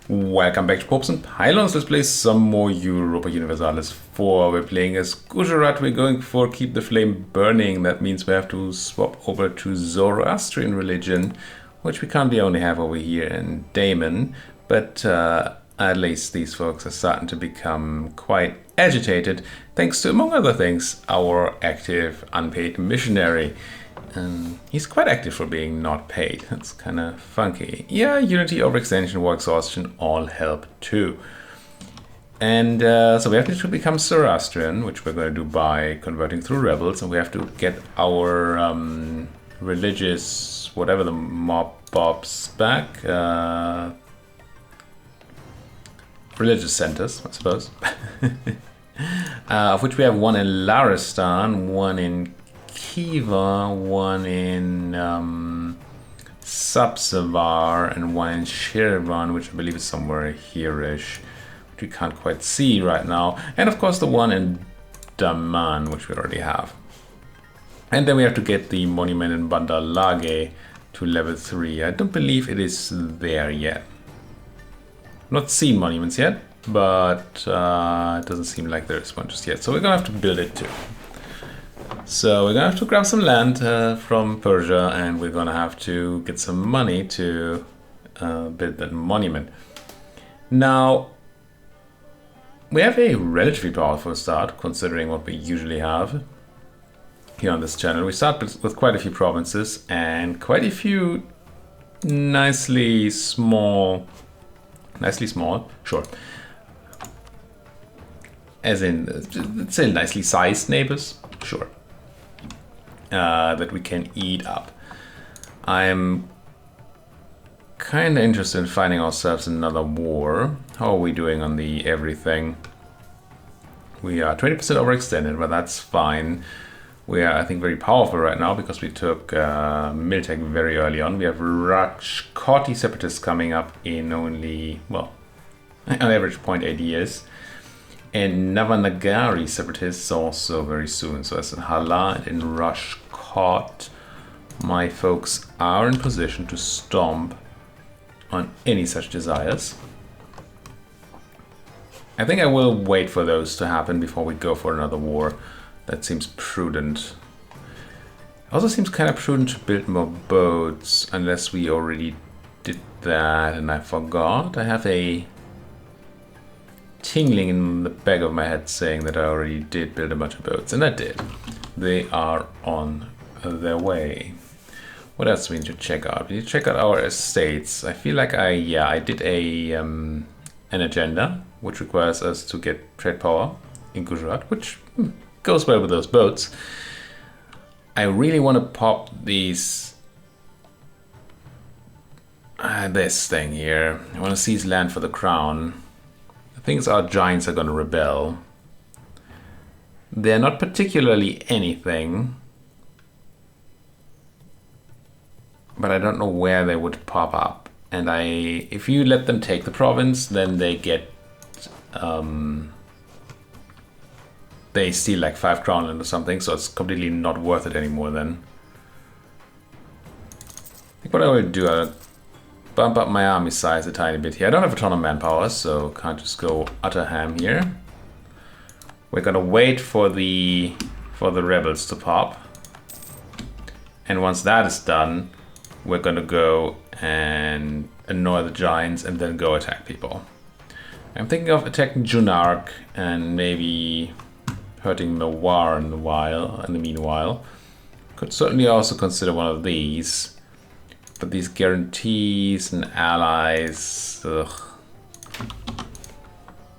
Welcome back to Popes and Pylons. Let's play some more Europa Universalis IV. We're playing as Gujarat. We're going for Keep the Flame Burning. That means we have to swap over to Zoroastrian religion, which we currently only have over here in Damon. But at least these folks are starting to become quite agitated, thanks to, among other things, our active unpaid missionary. He's quite active for being not paid. That's kind of funky. Yeah, Unity, Overextension, War Exhaustion all help too. And so we have to become Zoroastrian, which we're going to do by converting through rebels, and we have to get our religious, whatever the mob bobs back. Religious centers, I suppose. Of which we have one in Laristan, one in Kiva, one in Sabsavar, and one in Shirvan, which I believe is somewhere here-ish, which we can't quite see right now. And of course the one in Daman, which we already have. And then we have to get the monument in Bandar Lage to level 3. I don't believe it is there yet. Not seen monuments yet, but it doesn't seem like there's one just yet. So we're gonna have to build it too. So we're gonna have to grab some land from Persia, and we're gonna have to get some money to build that monument. Now, we have a relatively powerful start, considering what we usually have here on this channel. We start with quite a few provinces and quite a few nicely small, sure. As in, let's say nicely sized neighbors, sure. That we can eat up. I'm kind of interested in finding ourselves another war. How are we doing on the everything? We are 20% overextended, but that's fine. We are, I think, very powerful right now because we took Miltech very early on. We have Rajkoti separatists coming up in only, well, on average 0.8 years. And Navanagari separatists also very soon. So as in Hala and in Rajkot, my folks are in position to stomp on any such desires. I think I will wait for those to happen before we go for another war. That seems prudent. Also seems kind of prudent to build more boats, unless we already did that and I forgot. I have a tingling in the back of my head saying that I already did build a bunch of boats, and I did. They are on their way. What else do we need to check out? We need to check out our estates. I feel like I did a an agenda which requires us to get trade power in Gujarat, which goes well with those boats. I really want to pop these this thing here. I want to seize land for the crown. I think our giants are going to rebel. They're not particularly anything, but I don't know where they would pop up. And if you let them take the province, then they get they steal like 5 crown or something, so it's completely not worth it anymore then. I think what I will do, I'll bump up my army size a tiny bit here. I don't have a ton of manpower, so can't just go utter ham here. We're gonna wait for the rebels to pop. And once that is done, we're gonna go and annoy the giants and then go attack people. I'm thinking of attacking Junark and maybe hurting Mewar in the meanwhile. Could certainly also consider one of these. But these guarantees and allies, ugh.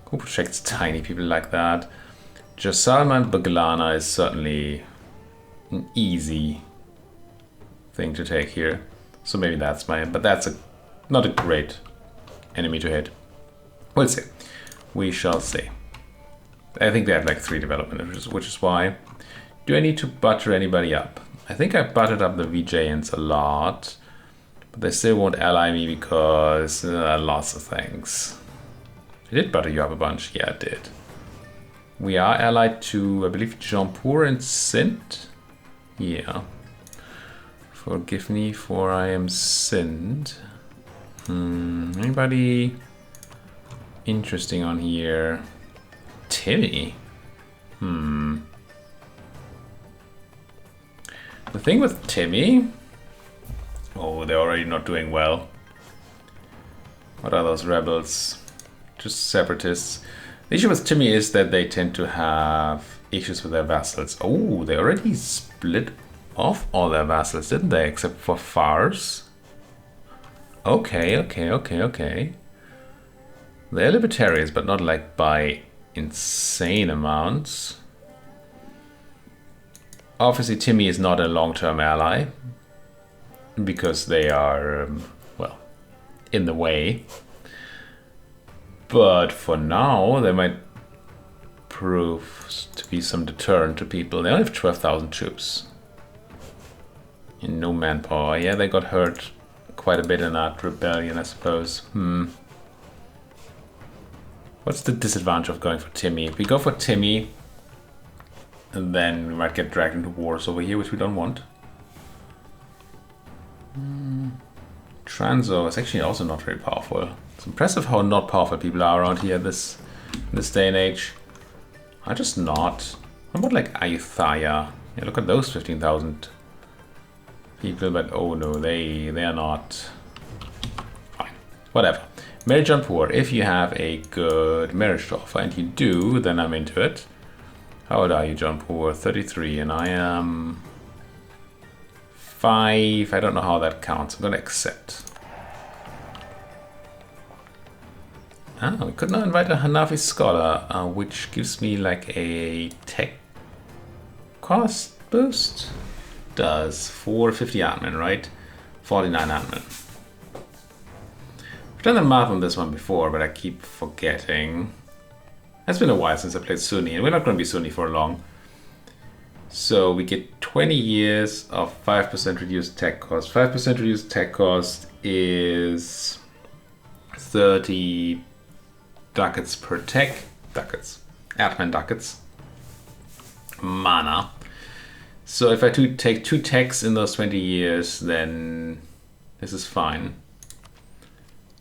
Who protects tiny people like that? Jasalma and Baglana is certainly an easy thing to take here. So maybe that's but that's not a great enemy to hit. We'll see. We shall see. I think they have like 3 development, which is why. Do I need to butter anybody up? I think I buttered up the VJans a lot, but they still won't ally me because lots of things. I did butter you up a bunch. Yeah, I did. We are allied to, I believe, Jampur and Sindh. Yeah. Forgive me for I am Sindh. Anybody interesting on here. Timmy. The thing with Timmy... Oh, they're already not doing well. What are those rebels? Just separatists. The issue with Timmy is that they tend to have issues with their vassals. Oh, they already split off all their vassals, didn't they? Except for Fars. Okay. They're libertarians, but not like by insane amounts. Obviously, Timmy is not a long-term ally because they are, well, in the way. But for now, they might prove to be some deterrent to people. They only have 12,000 troops. And no manpower. Yeah, they got hurt quite a bit in that rebellion, I suppose. What's the disadvantage of going for Timmy? If we go for Timmy, then we might get dragged into wars over here, which we don't want. Transo is actually also not very powerful. It's impressive how not powerful people are around here this day and age. I'm just not. What about like Ayutthaya? Yeah, look at those 15,000 people, but oh no, they are not. Fine, whatever. Marriage on poor. If you have a good marriage to offer, and you do, then I'm into it. How old are you, John Poor? 33, and I am 5. I don't know how that counts. I'm gonna accept. Ah, we could now invite a Hanafi scholar, which gives me like a tech cost boost. Does 450 admin, right? 49 admin. I've done the math on this one before, but I keep forgetting. It's been a while since I played Sunni, and we're not going to be Sunni for long. So we get 20 years of 5% reduced tech cost. 5% reduced tech cost is 30 ducats per tech. Ducats. Admin ducats. Mana. So if I take 2 techs in those 20 years, then this is fine.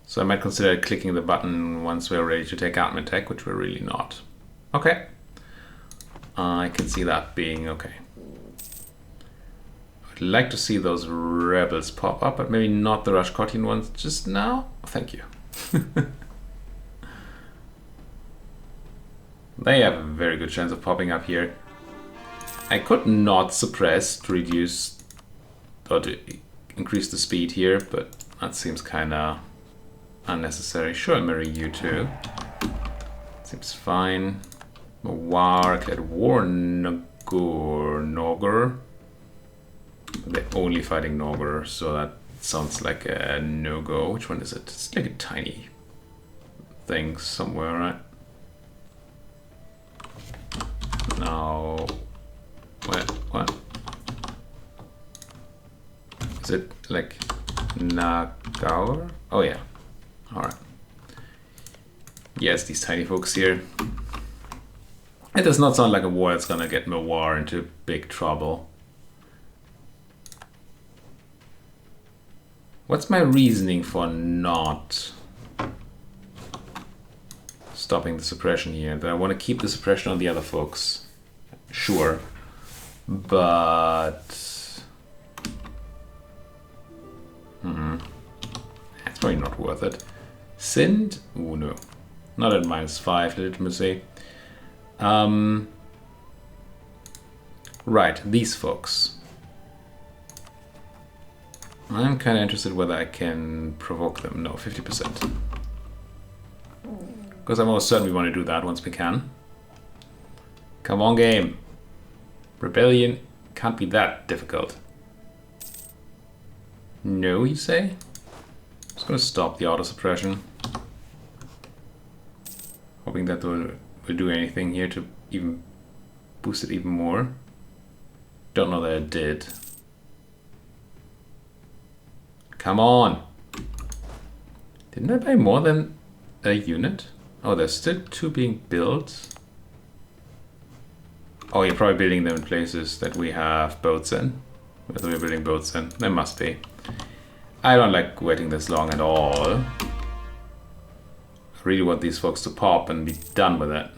So I might consider clicking the button once we're ready to take admin tech, which we're really not. Okay. I can see that being okay. I'd like to see those rebels pop up, but maybe not the Rashkotian ones just now. Thank you. They have a very good chance of popping up here. I could not suppress to reduce or to increase the speed here, but that seems kind of unnecessary. Sure, marry you too. Seems fine. Mawar, declared war Nogur. They're only fighting Nogur, so that sounds like a no-go. Which one is it? It's like a tiny thing somewhere, right? Now, what? Is it like Nagaur? Oh yeah. Alright. Yes, these tiny folks here. It does not sound like a war that's gonna get Mawar into big trouble. What's my reasoning for not stopping the suppression here? Do I want to keep the suppression on the other folks? Sure. But... it's probably not worth it. Sind? Oh no. Not at -5 legitimacy. Right, these folks. I'm kind of interested whether I can provoke them. No, 50%. Because I'm almost certain we want to do that once we can. Come on, game. Rebellion can't be that difficult. No, you say? I'm just going to stop the auto-suppression. Hoping that will do anything here to even boost it even more. Don't know that it did. Come on! Didn't I buy more than a unit? Oh, there's still 2 being built. Oh, you're probably building them in places that we have boats in. Whether we're building boats in. There must be. I don't like waiting this long at all. I really want these folks to pop and be done with it.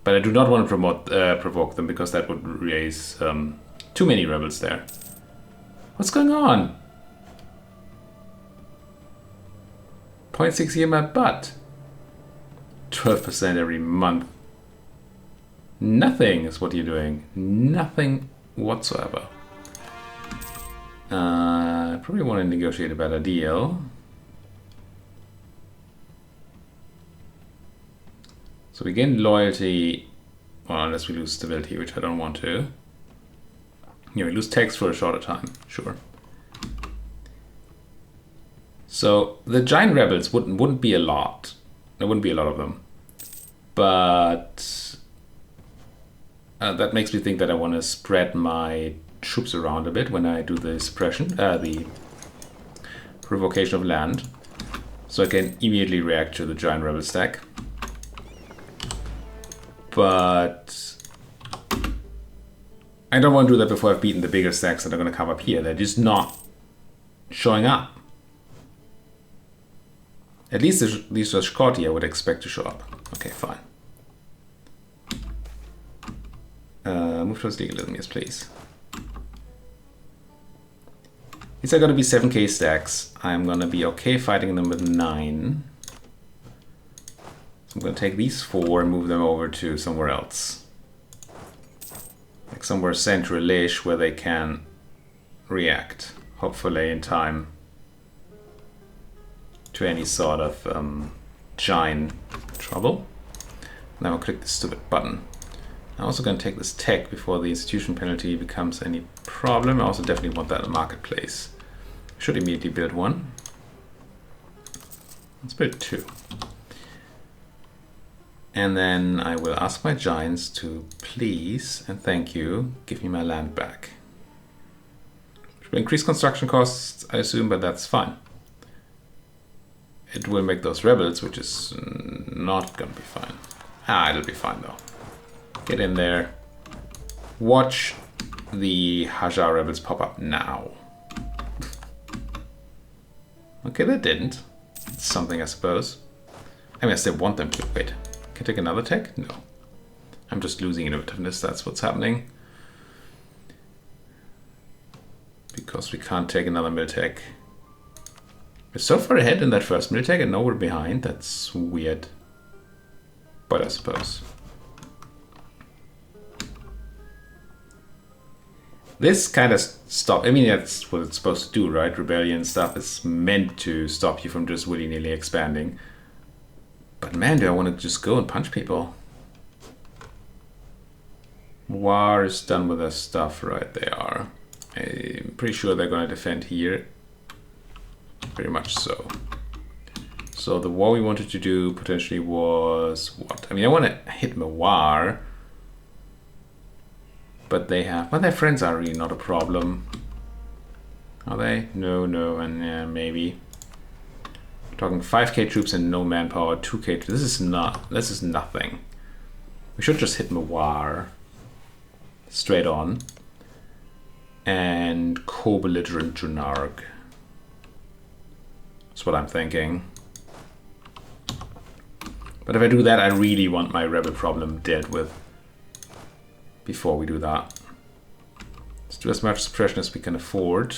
But I do not want to provoke them, because that would raise too many rebels there. What's going on? 0.6 here in my butt. 12% every month. Nothing is what you're doing. Nothing whatsoever. I probably want to negotiate a better deal. So we gain loyalty, well, unless we lose stability, which I don't want to. Yeah, we lose tax for a shorter time, sure. So the giant rebels wouldn't be a lot. There wouldn't be a lot of them. But that makes me think that I want to spread my troops around a bit when I do the suppression, the provocation of land. So I can immediately react to the giant rebel stack. But I don't want to do that before I've beaten the bigger stacks that are going to come up here. They're just not showing up. At least these are Shkoti I would expect to show up. Okay, fine. Move towards legalism, yes please. These are going to be 7k stacks. I'm going to be okay fighting them with 9. I'm going to take these 4 and move them over to somewhere else. Like somewhere central-ish where they can react, hopefully in time, to any sort of giant trouble. Now I'll click this stupid button. I'm also going to take this tech before the institution penalty becomes any problem. I also definitely want that in the marketplace. Should immediately build one. Let's build 2. And then I will ask my giants to please and thank you give me my land back. Which will increase construction costs, I assume, but that's fine. It will make those rebels, which is not gonna be fine. It'll be fine though. Get in there. Watch the Hajar rebels pop up now. Okay, that didn't. It's something, I suppose. I mean, I still want them to. Wait. Can I take another tech? No. I'm just losing innovativeness, that's what's happening. Because we can't take another mill tech. We're so far ahead in that first mill tech and now we're behind. That's weird. But I suppose. This kind of stop. I mean, that's what it's supposed to do, right? Rebellion stuff is meant to stop you from just willy-nilly expanding. But man, do I want to just go and punch people. War is done with their stuff, right? They are. I'm pretty sure they're going to defend here. Very much so. So the war we wanted to do potentially was what? I mean, I want to hit Mawar. But they have... Well, their friends are really not a problem. Are they? No, and maybe. We're talking 5k troops and no manpower, 2k. This is nothing. We should just hit Mawar. Straight on. And co-belligerent Junarg. That's what I'm thinking. But if I do that, I really want my rebel problem dealt with before we do that. Let's do as much suppression as we can afford,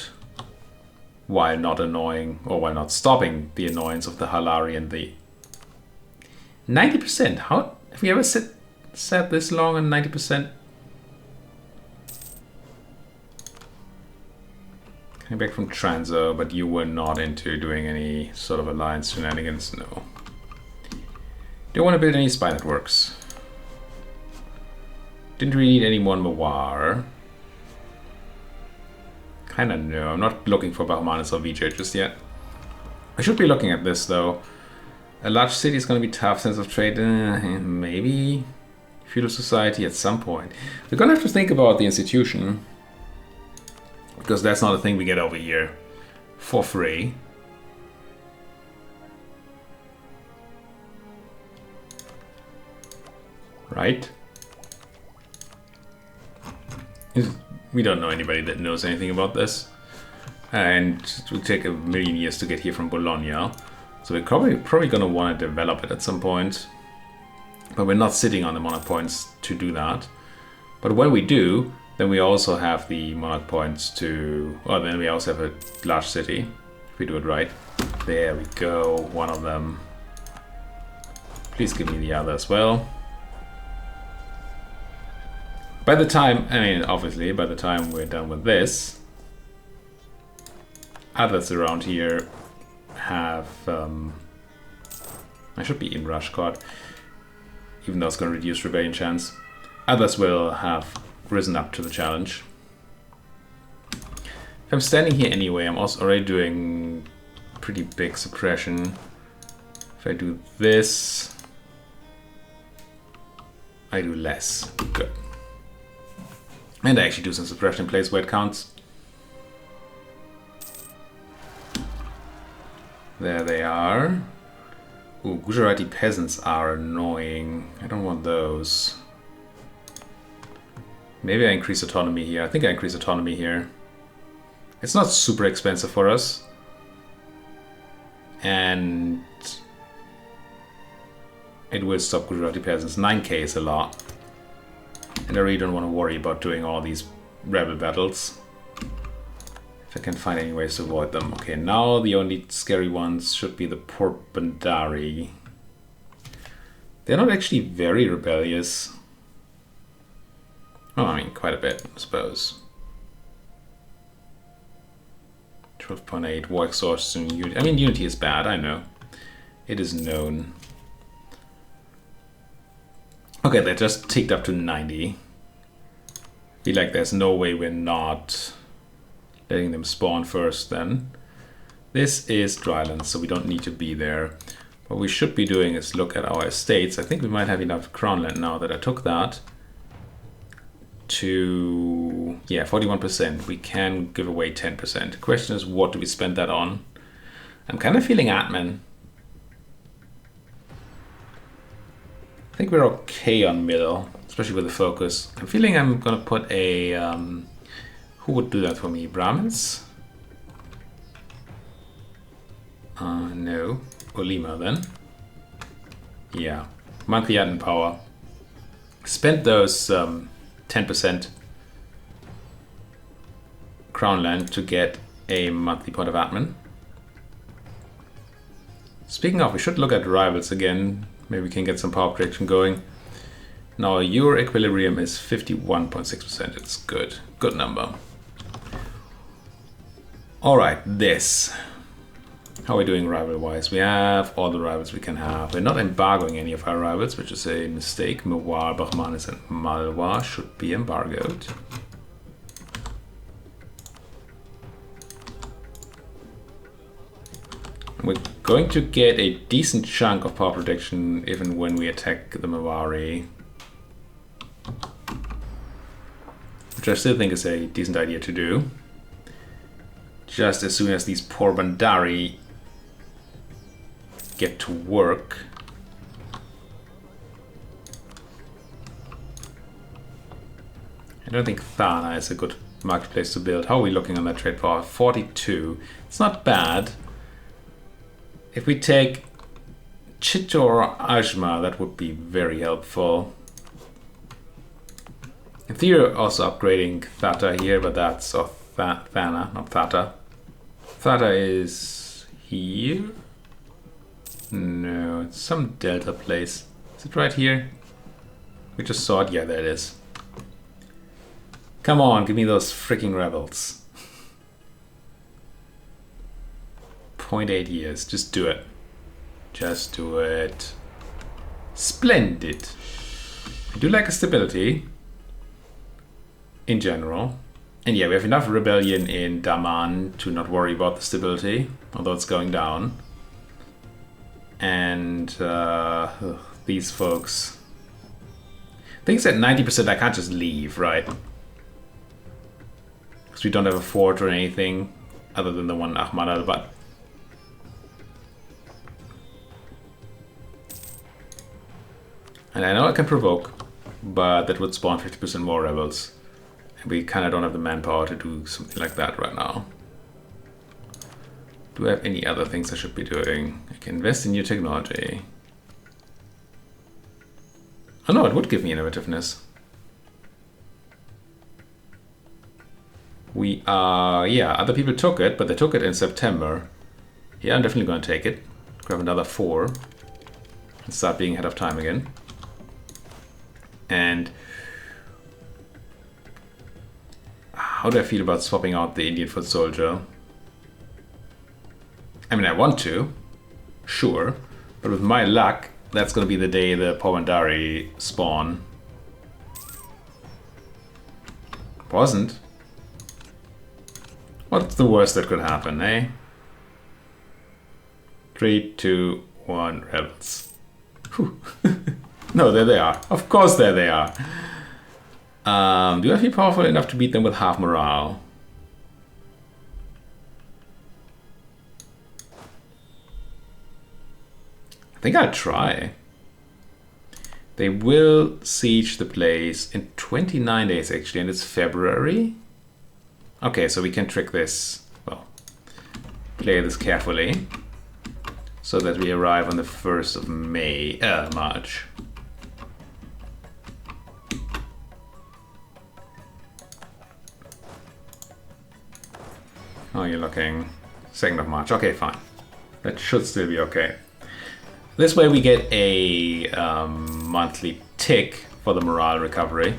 while not annoying, or while not stopping the annoyance of the Halari and the 90%. How have we ever sat this long on 90%? Coming back from Transo, but you were not into doing any sort of alliance shenanigans. No. Don't want to build any spy networks. Didn't really need any more Mawar. Kinda no. I'm not looking for Bahmanis or Vijay just yet. I should be looking at this though. A large city is going to be tough. Sense of trade, maybe. Feudal society at some point. We're going to have to think about the institution. Because that's not a thing we get over here for free. Right? We don't know anybody that knows anything about this. And it will take a million years to get here from Bologna. So we're probably going to want to develop it at some point. But we're not sitting on the monarch points to do that. But when we do, then we also have the monarch points to... Well, then we also have a large city, if we do it right. There we go, one of them. Please give me the other as well. By the time, I mean, obviously, by the time we're done with this, others around here have... I should be in rush card, even though it's going to reduce rebellion chance. Others will have risen up to the challenge. If I'm standing here anyway, I'm also already doing pretty big suppression. If I do this, I do less. Good. And I actually do some suppression in place where it counts. There they are. Ooh, Gujarati peasants are annoying. I don't want those. Maybe I increase autonomy here. I think I increase autonomy here. It's not super expensive for us. And it will stop Gujarati peasants. 9k is a lot. And I really don't want to worry about doing all these rebel battles. If I can find any ways to avoid them. Okay, now the only scary ones should be the Porbandari. They're not actually very rebellious. Oh, I mean, quite a bit, I suppose. 12.8, war exhaustion, unity. I mean, unity is bad, I know. It is known. Okay, they just ticked up to 90. Feel like there's no way we're not letting them spawn first then. This is dryland, so we don't need to be there. What we should be doing is look at our estates. I think we might have enough crown land now that I took that. To, yeah, 41%. We can give away 10%. The question is, what do we spend that on? I'm kind of feeling admin. I think we're okay on middle, especially with the focus. I'm feeling I'm gonna put a, who would do that for me? Brahmins? No. Olima then. Yeah. Monthly admin power. Spend those 10% crown land to get a monthly point of admin. Speaking of, we should look at rivals again. Maybe we can get some power projection going. Now your equilibrium is 51.6%. It's good. Good number. Alright, this. How are we doing rival-wise? We have all the rivals we can have. We're not embargoing any of our rivals, which is a mistake. Mewar, Bahmanis, and Malwa should be embargoed. We're going to get a decent chunk of power protection even when we attack the Mewari. Which I still think is a decent idea to do. Just as soon as these poor Bandari get to work. I don't think Thana is a good marketplace to build. How are we looking on that trade power? 42. It's not bad. If we take Chittor or Ajma, that would be very helpful. In theory, also upgrading Thata here, but that's Thana, not Thata. Thata is here. No, it's some delta place. Is it right here? We just saw it. Yeah, there it is. Come on, give me those freaking rebels. 0.8 years. Just do it. Just do it. Splendid. I do like a stability in general. And yeah, we have enough rebellion in Daman to not worry about the stability, although it's going down. And these folks. Things at 90%, I can't just leave, right? Because we don't have a fort or anything other than the one Ahmad al-Bat. And I know I can provoke, but that would spawn 50% more rebels. And we kind of don't have the manpower to do something like that right now. Do I have any other things I should be doing? I can invest in new technology. Oh no, it would give me innovativeness. We are, yeah, other people took it, but they took it in September. Yeah, I'm definitely going to take it. Grab another 4 and start being ahead of time again. And how do I feel about swapping out the Indian foot soldier? I mean, I want to, sure, but with my luck, that's going to be the day the Pomandari spawn. Wasn't. What's the worst that could happen, eh? 3, 2, 1, rebels. No, there they are. Of course, there they are. Do I feel powerful enough to beat them with half morale? I think I'll try. They will siege the place in 29 days, actually, and it's February. Okay, so we can trick this. Well, play this carefully so that we arrive on the 1st of March. Oh, you're looking 2nd of March. Okay, fine. That should still be okay. This way we get a monthly tick for the morale recovery.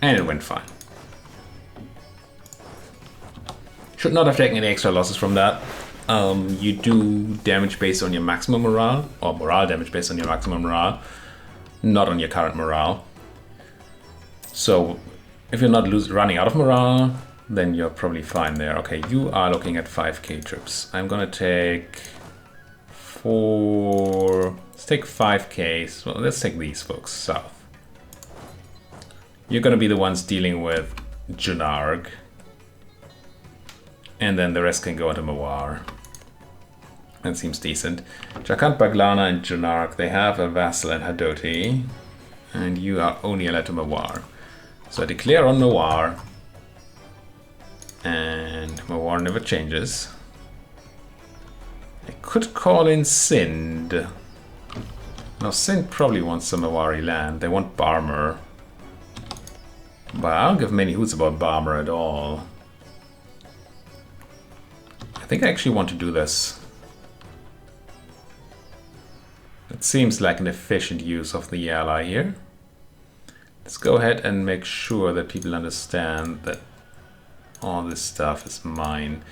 And it went fine. Should not have taken any extra losses from that. You do damage based on your maximum morale, or morale damage based on your maximum morale, not on your current morale. So if you're not running out of morale, then you're probably fine there. Okay, you are looking at 5k troops. I'm gonna take 4... Let's take 5k. Well, let's take these folks south. You're gonna be the ones dealing with Junarg. And then the rest can go into Mawar. That seems decent. Jharkhand, Baglana, and Junarg, they have a vassal in Hadoti. And you are only allowed to Mawar. So I declare on Mawar. And Mawar never changes. I could call in Sindh. Now Sindh probably wants some Mawari land. They want Barmer. But I don't give many hoots about Barmer at all. I think I actually want to do this. It seems like an efficient use of the ally here. Let's go ahead and make sure that people understand that all this stuff is mine.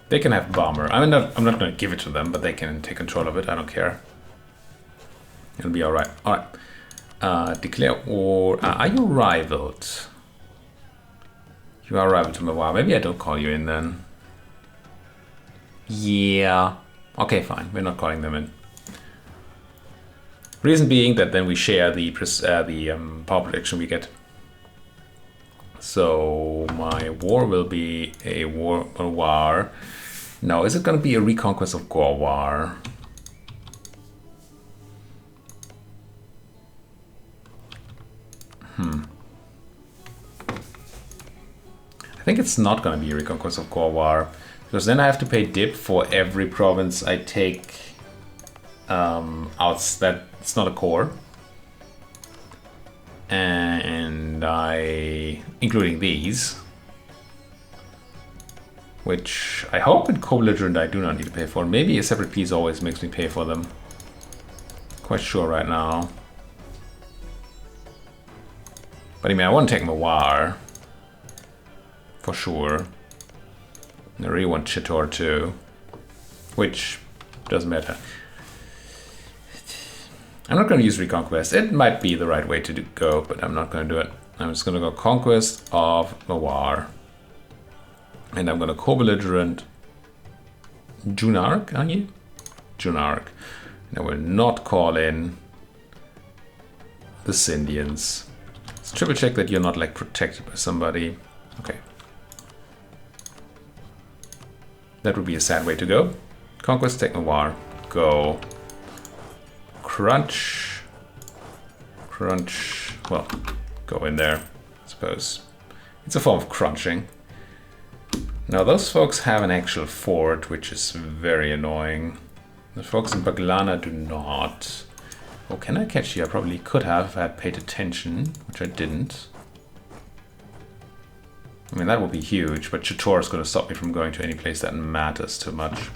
They can have Bomber. I'm not going to give it to them, but they can take control of it. I don't care. It'll be alright. Alright. Declare war. Are you rivaled? You are rival to Mawar. Maybe I don't call you in then. Yeah. Okay, fine. We're not calling them in. Reason being that then we share the power protection we get. So my war will be a war. Now, is it going to be a reconquest of Gorwar? I think it's not going to be a reconquest of Gorwar, because then I have to pay dip for every province I take out. That's not a core. And including these, which I hope in co-belligerent I do not need to pay for. Maybe a separate piece always makes me pay for them. Quite sure right now. But I mean, I want to take Mawar. For sure. And I really want Chittor too. Which doesn't matter. I'm not going to use Reconquest. It might be the right way to go, but I'm not going to do it. I'm just going to go Conquest of Mawar. And I'm going to co-belligerent Junarg, are you? Junarg. And I will not call in the Scindians. Let's triple check that you're not like protected by somebody. Okay. That would be a sad way to go. Conquest, take Mawar. Go. Crunch. Crunch. Well, go in there, I suppose. It's a form of crunching. Now those folks have an actual fort, which is very annoying. The folks in Baglana do not. Oh, can I catch you? I probably could have if I had paid attention, which I didn't. I mean, that would be huge, but Chittor is going to stop me from going to any place that matters too much.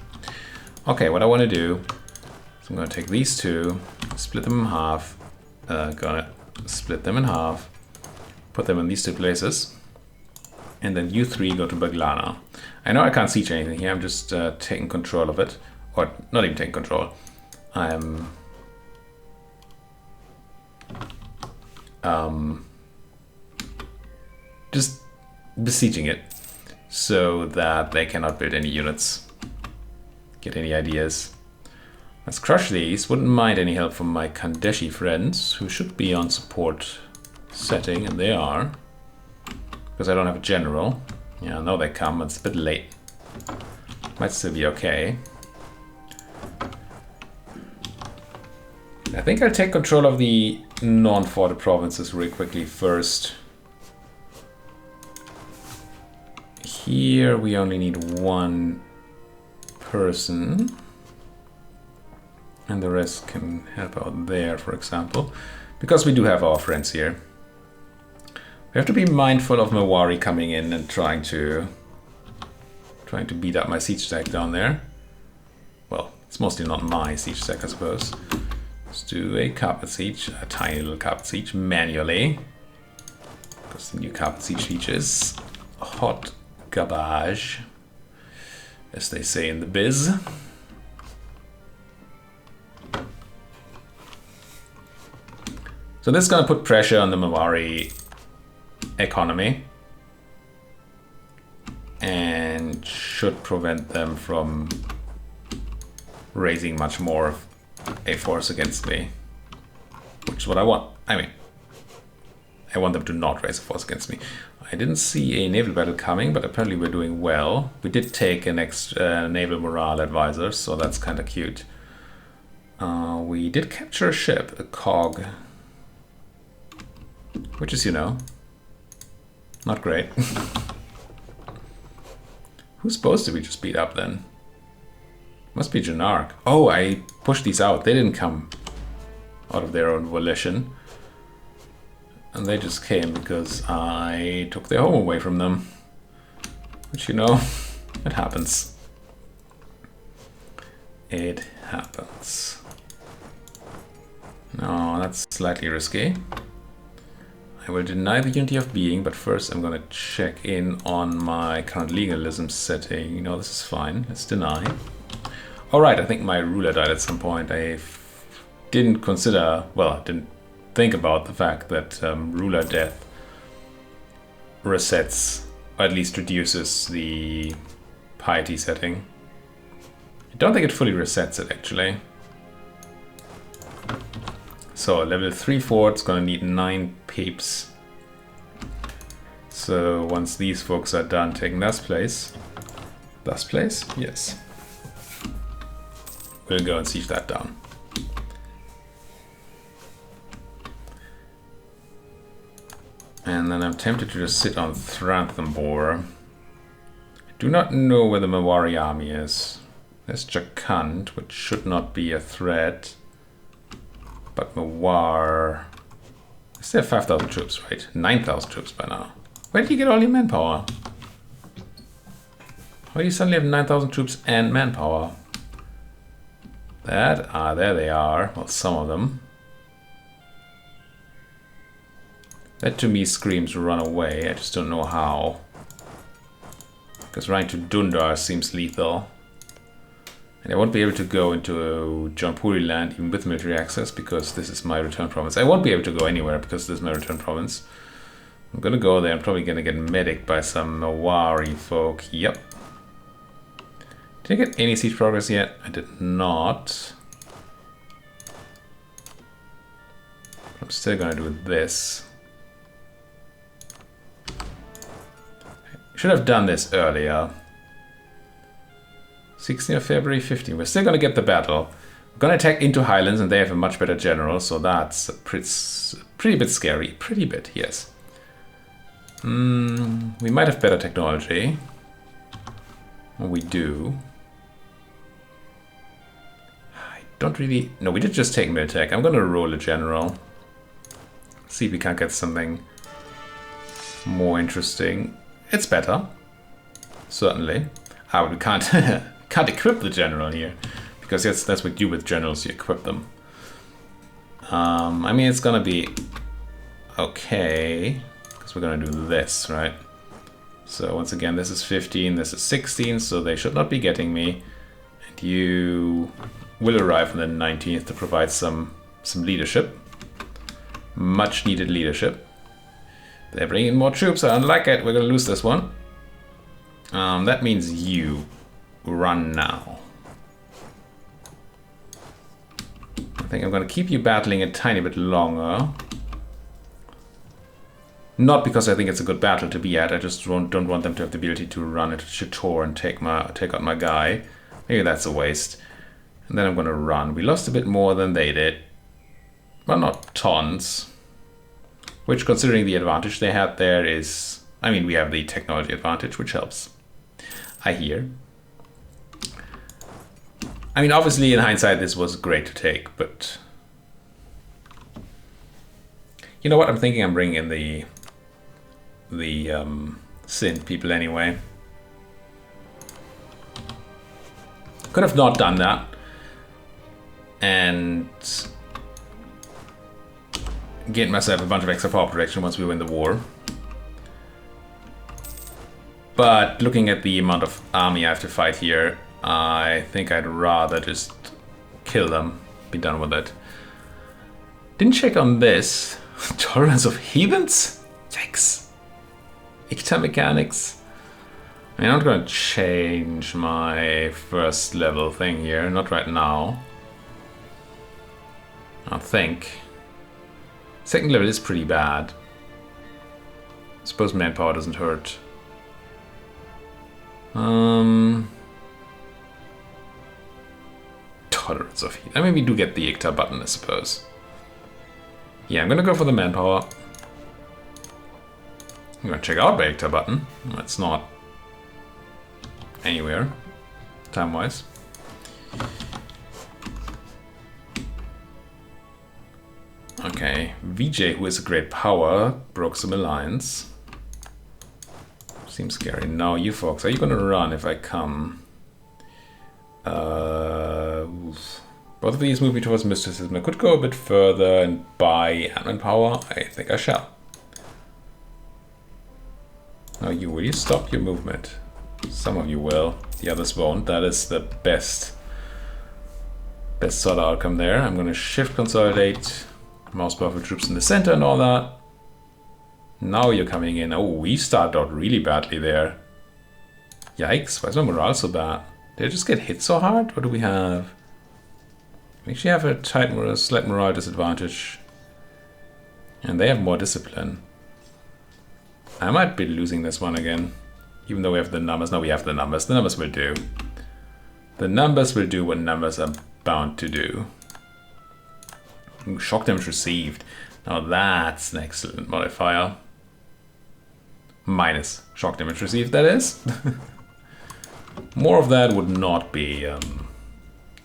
Okay, what I want to do is I'm going to take these two, split them in half, gonna split them in half, put them in these two places, and then you three go to Baglana. I know I can't siege anything here, I'm just taking control of it, or not even taking control. I'm just besieging it so that they cannot build any units. Get any ideas? Let's crush these. Wouldn't mind any help from my Kandeshi friends, who should be on support setting, and they are. Because I don't have a general. Yeah, now they come, it's a bit late. Might still be okay. I think I'll take control of the non-forted provinces really quickly first. Here we only need one person. And the rest can help out there, for example. Because we do have our friends here. We have to be mindful of Mawari coming in and trying to beat up my siege stack down there. Well, it's mostly not my siege stack, I suppose. Let's do a carpet siege, a tiny little carpet siege, manually. Because the new carpet siege features hot garbage, as they say in the biz. So this is going to put pressure on the Mawari economy and should prevent them from raising much more of a force against me, which is what I want. I mean, I want them to not raise a force against me. I didn't see a naval battle coming, but apparently we're doing well. We did take an extra naval morale advisor, so that's kind of cute. We did capture a ship, a cog, which is, you know, not great. Who's supposed to be just beat up then? Must be Janark. Oh, I pushed these out. They didn't come out of their own volition. And they just came because I took their home away from them. Which, you know, it happens. It happens. No, that's slightly risky. I will deny the unity of being, but first I'm going to check in on my current legalism setting. You know, this is fine. Let's deny. Alright, I think my ruler died at some point. I didn't consider, well, didn't think about the fact that ruler death resets, or at least reduces the piety setting. I don't think it fully resets it, actually. So level 3 fort's gonna need 9 peeps. So once these folks are done taking this place, yes, we'll go and siege that down. And then I'm tempted to just sit on Thranthambore. I do not know where the Mawari army is. There's Jakant, which should not be a threat. But Mawar... I still have 5,000 troops, right? 9,000 troops by now. Where did you get all your manpower? How do you suddenly have 9,000 troops and manpower? That? Ah, there they are. Well, some of them. That to me screams run away. I just don't know how. Because running to Dundar seems lethal. And I won't be able to go into Jampuri land even with military access because this is my return province. I won't be able to go anywhere because this is my return province. I'm gonna go there. I'm probably gonna get medic by some Mawari folk. Yep. Did I get any siege progress yet? I did not. I'm still gonna do this. I should have done this earlier. 16th of February, 15. We're still going to get the battle. We're going to attack into Highlands and they have a much better general, so that's a pretty bit scary. Pretty bit, yes. We might have better technology. Well, we do. I don't really... No, we did just take mid-tech. I'm going to roll a general. See if we can't get something more interesting. It's better. Certainly. Ah, we can't, can't equip the general here. Because that's what you do with generals, you equip them. I mean, it's going to be okay. Because we're going to do this, right? So once again, this is 15, this is 16, so they should not be getting me. And you will arrive on the 19th to provide some leadership. Much needed leadership. They're bringing more troops, I don't like it, we're gonna lose this one. That means you run now. I think I'm gonna keep you battling a tiny bit longer. Not because I think it's a good battle to be at, I just don't want them to have the ability to run into Chittor and take out my guy. Maybe that's a waste. And then I'm gonna run. We lost a bit more than they did. Well, not tons. Which, considering the advantage they had there, is... I mean, we have the technology advantage, which helps. I hear. I mean, obviously, in hindsight, this was great to take, but... You know what? I'm thinking I'm bringing in the Synth people anyway. Could have not done that. And get myself a bunch of extra power protection once we win the war. But looking at the amount of army I have to fight here, I think I'd rather just kill them, be done with it. Didn't check on this. Tolerance of heathens? Yikes. Icta mechanics. I mean, I'm not going to change my first level thing here, not right now. I think. Second level is pretty bad. I suppose manpower doesn't hurt. Tolerance of heat. I mean, we do get the Icta button, I suppose. Yeah, I'm gonna go for the manpower. I'm gonna check out the Icta button. It's not anywhere, time-wise. Okay, VJ, who is a great power, broke some alliance. Seems scary. Now, you folks, are you gonna run if I come? Both of these move me towards mysticism. I could go a bit further and buy admin power. I think I shall. Now, will you stop your movement? Some of you will, the others won't. That is the best sort of outcome there. I'm gonna shift consolidate, most powerful troops in the center and all that. Now you're coming in. Oh, we started out really badly there. Yikes, why is my morale so bad? Did I just get hit so hard? What do we have? We actually have a slight morale disadvantage. And they have more discipline. I might be losing this one again. Even though we have the numbers. No, we have the numbers. The numbers will do. The numbers will do what numbers are bound to do. Ooh, shock damage received. Now that's an excellent modifier. Minus shock damage received, that is. More of that would not be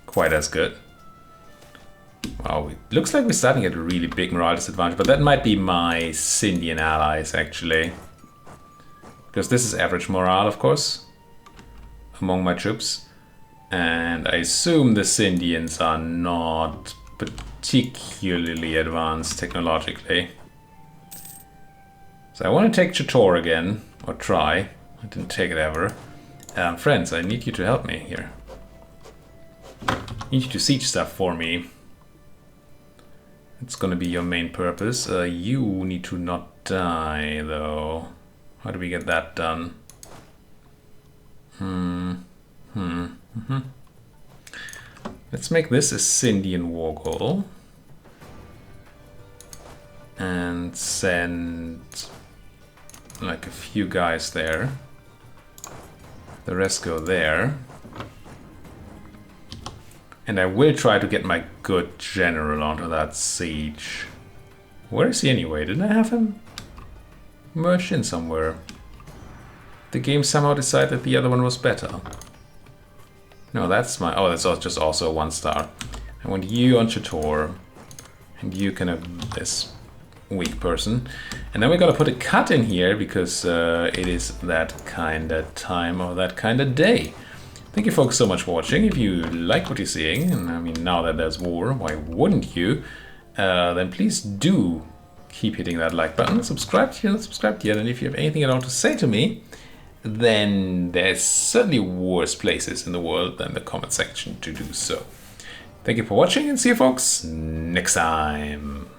quite as good. Wow, it looks like we're starting at a really big morale disadvantage, but that might be my Scindian allies, actually. Because this is average morale, of course, among my troops. And I assume the Scindians are not particularly advanced technologically. So I want to take Chittor again, or try. I didn't take it ever. Friends, I need you to help me here. I need you to siege stuff for me. It's gonna be your main purpose. You need to not die, though. How do we get that done? Let's make this a Scindian war goal. And send like a few guys there. The rest go there. And I will try to get my good general onto that siege. Where is he anyway? Didn't I have him merged in somewhere? the game somehow decided that the other one was better. No, that's my... Oh, that's just also a 1 star. I want you on tutor. And you kind of this weak person. And then we gotta put a cut in here because it is that kind of time or that kind of day. Thank you folks so much for watching. If you like what you're seeing, and I mean now that there's war, why wouldn't you? Then please do keep hitting that like button, subscribe if you're not subscribed yet, and if you have anything at all to say to me, then there's certainly worse places in the world than the comment section to do so. Thank you for watching and see you folks next time.